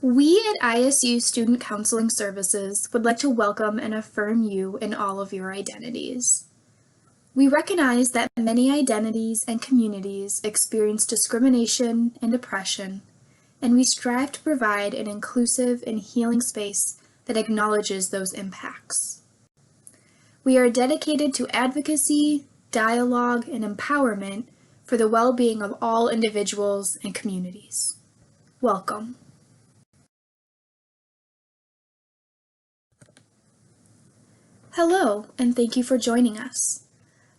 We at ISU Student Counseling Services would like to welcome and affirm you in all of your identities. We recognize that many identities and communities experience discrimination and oppression, and we strive to provide an inclusive and healing space that acknowledges those impacts. We are dedicated to advocacy, dialogue, and empowerment for the well-being of all individuals and communities. Welcome. Hello, and thank you for joining us.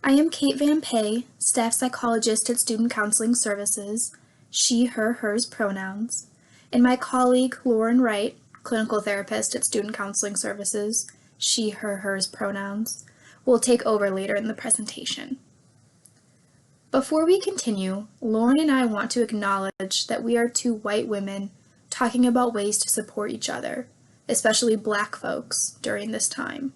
I am Kate Van Pay, staff psychologist at Student Counseling Services, she, her, hers pronouns, and my colleague Lauren Wright, clinical therapist at Student Counseling Services, she, her, hers pronouns, will take over later in the presentation. Before we continue, Lauren and I want to acknowledge that we are two white women talking about ways to support each other, especially Black folks, during this time.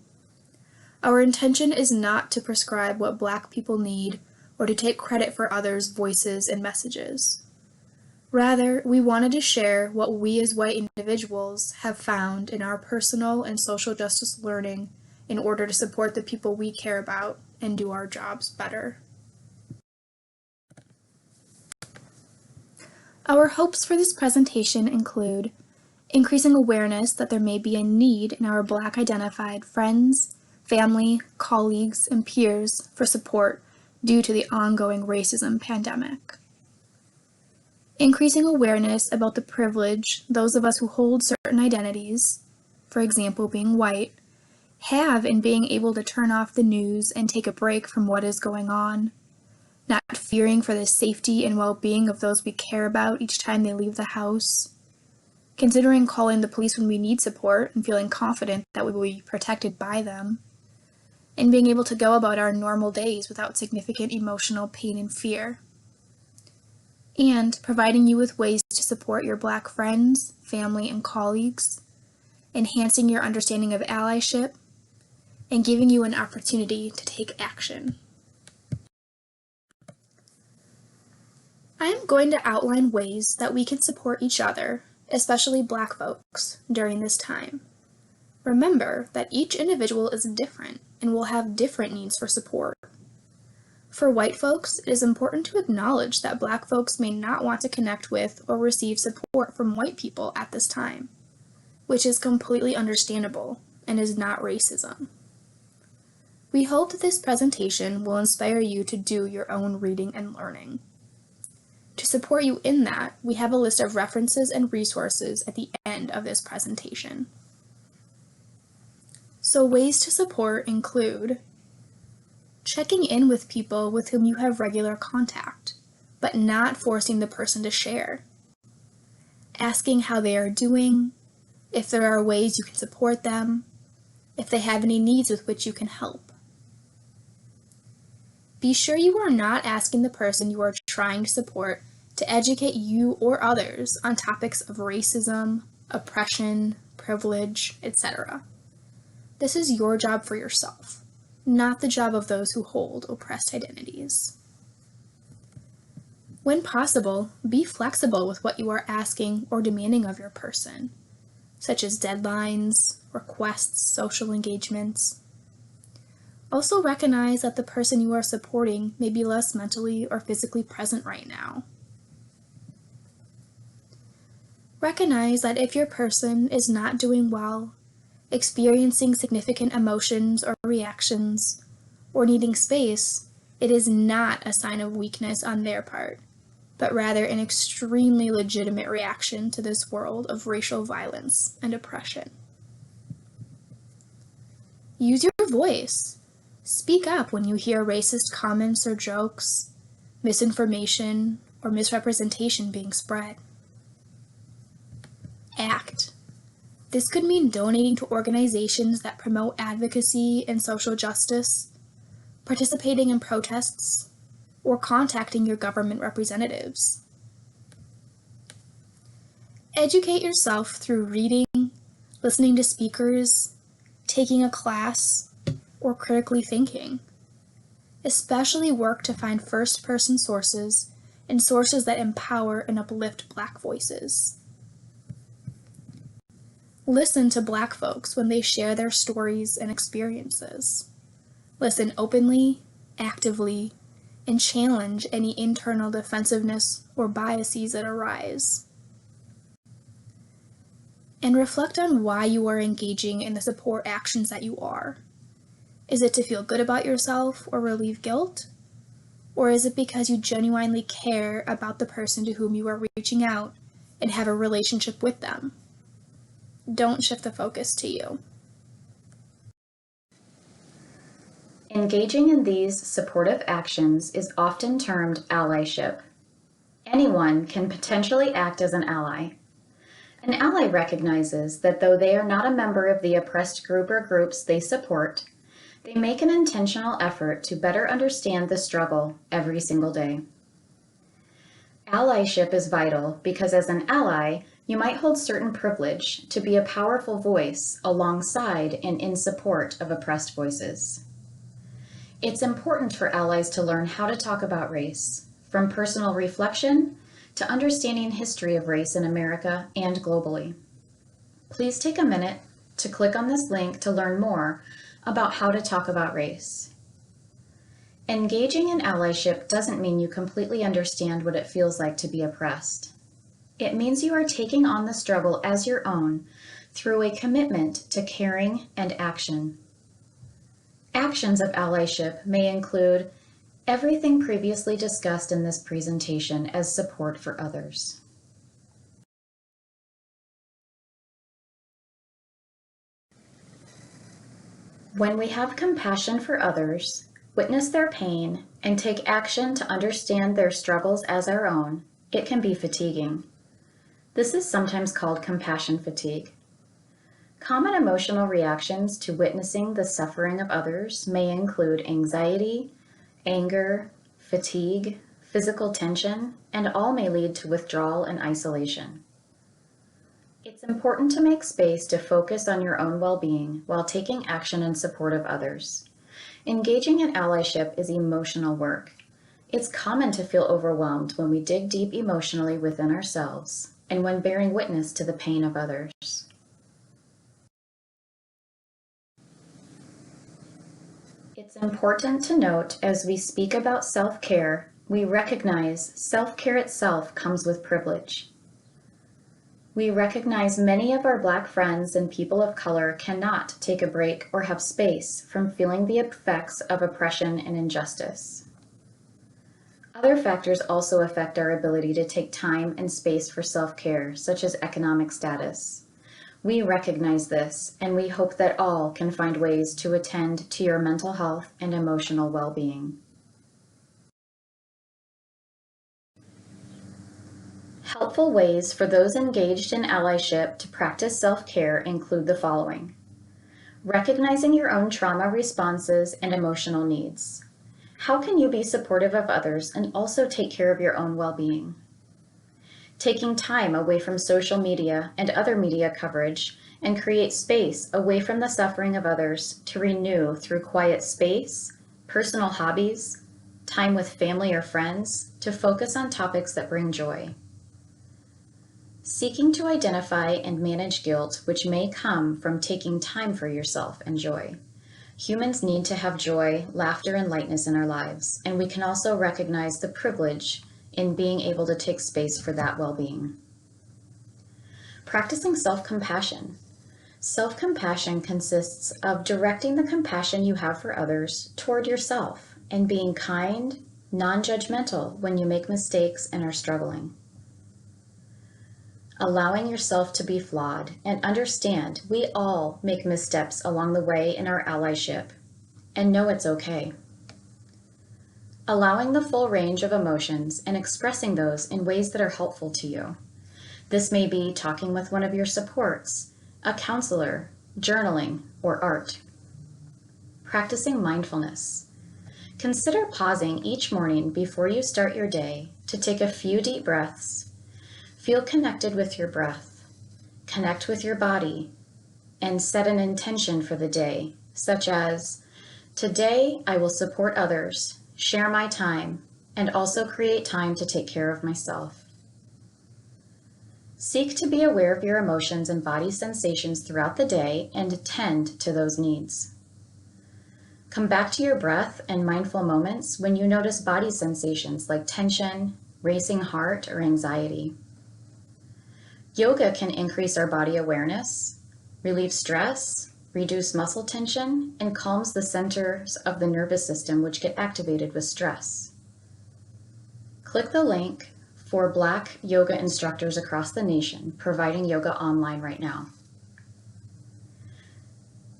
Our intention is not to prescribe what Black people need or to take credit for others' voices and messages. Rather, we wanted to share what we as white individuals have found in our personal and social justice learning in order to support the people we care about and do our jobs better. Our hopes for this presentation include increasing awareness that there may be a need in our Black identified friends, family, colleagues, and peers for support due to the ongoing racism pandemic. Increasing awareness about the privilege those of us who hold certain identities, for example being white, have in being able to turn off the news and take a break from what is going on, not fearing for the safety and well-being of those we care about each time they leave the house, considering calling the police when we need support and feeling confident that we will be protected by them, and being able to go about our normal days without significant emotional pain and fear. And providing you with ways to support your Black friends, family, and colleagues, enhancing your understanding of allyship, and giving you an opportunity to take action. I am going to outline ways that we can support each other, especially Black folks, during this time. Remember that each individual is different and will have different needs for support. For white folks, it is important to acknowledge that Black folks may not want to connect with or receive support from white people at this time, which is completely understandable and is not racism. We hope that this presentation will inspire you to do your own reading and learning. To support you in that, we have a list of references and resources at the end of this presentation. So ways to support include checking in with people with whom you have regular contact, but not forcing the person to share. Asking how they are doing, if there are ways you can support them, if they have any needs with which you can help. Be sure you are not asking the person you are trying to support to educate you or others on topics of racism, oppression, privilege, etc. This is your job for yourself, not the job of those who hold oppressed identities. When possible, be flexible with what you are asking or demanding of your person, such as deadlines, requests, social engagements. Also recognize that the person you are supporting may be less mentally or physically present right now. Recognize that if your person is not doing well, experiencing significant emotions or reactions, or needing space, it is not a sign of weakness on their part, but rather an extremely legitimate reaction to this world of racial violence and oppression. Use your voice. Speak up when you hear racist comments or jokes, misinformation, or misrepresentation being spread. Act. This could mean donating to organizations that promote advocacy and social justice, participating in protests, or contacting your government representatives. Educate yourself through reading, listening to speakers, taking a class, or critically thinking. Especially work to find first-person sources and sources that empower and uplift Black voices. Listen to Black folks when they share their stories and experiences. Listen openly, actively, and challenge any internal defensiveness or biases that arise. And reflect on why you are engaging in the support actions that you are. Is it to feel good about yourself or relieve guilt? Or is it because you genuinely care about the person to whom you are reaching out and have a relationship with them? Don't shift the focus to you. Engaging in these supportive actions is often termed allyship. Anyone can potentially act as an ally. An ally recognizes that though they are not a member of the oppressed group or groups they support, they make an intentional effort to better understand the struggle every single day. Allyship is vital because as an ally, you might hold certain privilege to be a powerful voice alongside and in support of oppressed voices. It's important for allies to learn how to talk about race, from personal reflection to understanding history of race in America and globally. Please take a minute to click on this link to learn more about how to talk about race. Engaging in allyship doesn't mean you completely understand what it feels like to be oppressed. It means you are taking on the struggle as your own through a commitment to caring and action. Actions of allyship may include everything previously discussed in this presentation as support for others. When we have compassion for others, witness their pain, and take action to understand their struggles as our own, it can be fatiguing. This is sometimes called compassion fatigue. Common emotional reactions to witnessing the suffering of others may include anxiety, anger, fatigue, physical tension, and all may lead to withdrawal and isolation. It's important to make space to focus on your own well-being while taking action in support of others. Engaging in allyship is emotional work. It's common to feel overwhelmed when we dig deep emotionally within ourselves and when bearing witness to the pain of others. It's important to note as we speak about self-care, we recognize self-care itself comes with privilege. We recognize many of our Black friends and people of color cannot take a break or have space from feeling the effects of oppression and injustice. Other factors also affect our ability to take time and space for self-care, such as economic status. We recognize this, and we hope that all can find ways to attend to your mental health and emotional well-being. Helpful ways for those engaged in allyship to practice self-care include the following. Recognizing your own trauma responses and emotional needs. How can you be supportive of others and also take care of your own well-being? Taking time away from social media and other media coverage and create space away from the suffering of others to renew through quiet space, personal hobbies, time with family or friends to focus on topics that bring joy. Seeking to identify and manage guilt which may come from taking time for yourself and joy. Humans need to have joy, laughter, and lightness in our lives, and we can also recognize the privilege in being able to take space for that well-being. Practicing self-compassion. Self-compassion consists of directing the compassion you have for others toward yourself and being kind, non-judgmental when you make mistakes and are struggling. Allowing yourself to be flawed and understand we all make missteps along the way in our allyship and know it's okay. Allowing the full range of emotions and expressing those in ways that are helpful to you. This may be talking with one of your supports, a counselor, journaling, or art. Practicing mindfulness. Consider pausing each morning before you start your day to take a few deep breaths, feel connected with your breath, connect with your body, and set an intention for the day, such as, today I will support others, share my time, and also create time to take care of myself. Seek to be aware of your emotions and body sensations throughout the day and tend to those needs. Come back to your breath and mindful moments when you notice body sensations like tension, racing heart, or anxiety. Yoga can increase our body awareness, relieve stress, reduce muscle tension, and calms the centers of the nervous system which get activated with stress. Click the link for Black yoga instructors across the nation providing yoga online right now.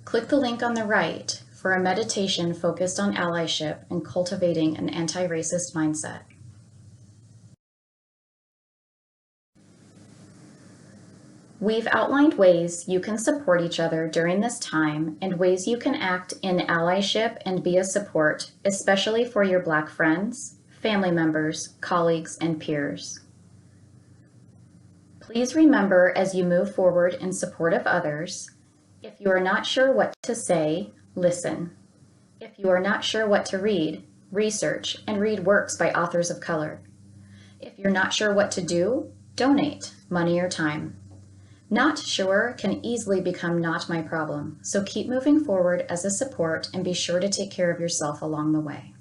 Click the link on the right for a meditation focused on allyship and cultivating an anti-racist mindset. We've outlined ways you can support each other during this time and ways you can act in allyship and be a support, especially for your Black friends, family members, colleagues, and peers. Please remember as you move forward in support of others, if you are not sure what to say, listen. If you are not sure what to read, research and read works by authors of color. If you're not sure what to do, donate money or time. Not sure can easily become not my problem, so keep moving forward as a support and be sure to take care of yourself along the way.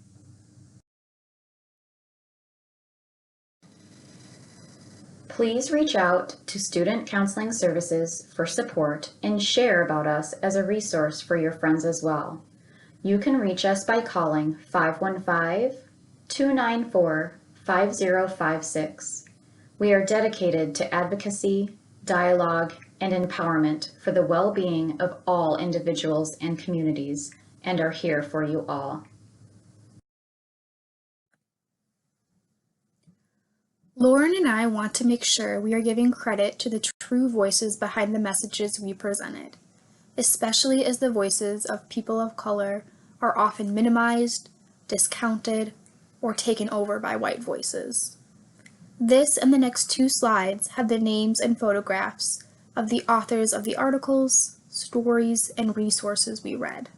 Please reach out to Student Counseling Services for support and share about us as a resource for your friends as well. You can reach us by calling 515-294-5056. We are dedicated to advocacy, dialogue, and empowerment for the well-being of all individuals and communities, and are here for you all. Lauren and I want to make sure we are giving credit to the true voices behind the messages we presented, especially as the voices of people of color are often minimized, discounted, or taken over by white voices. This and the next 2 slides have the names and photographs of the authors of the articles, stories, and resources we read.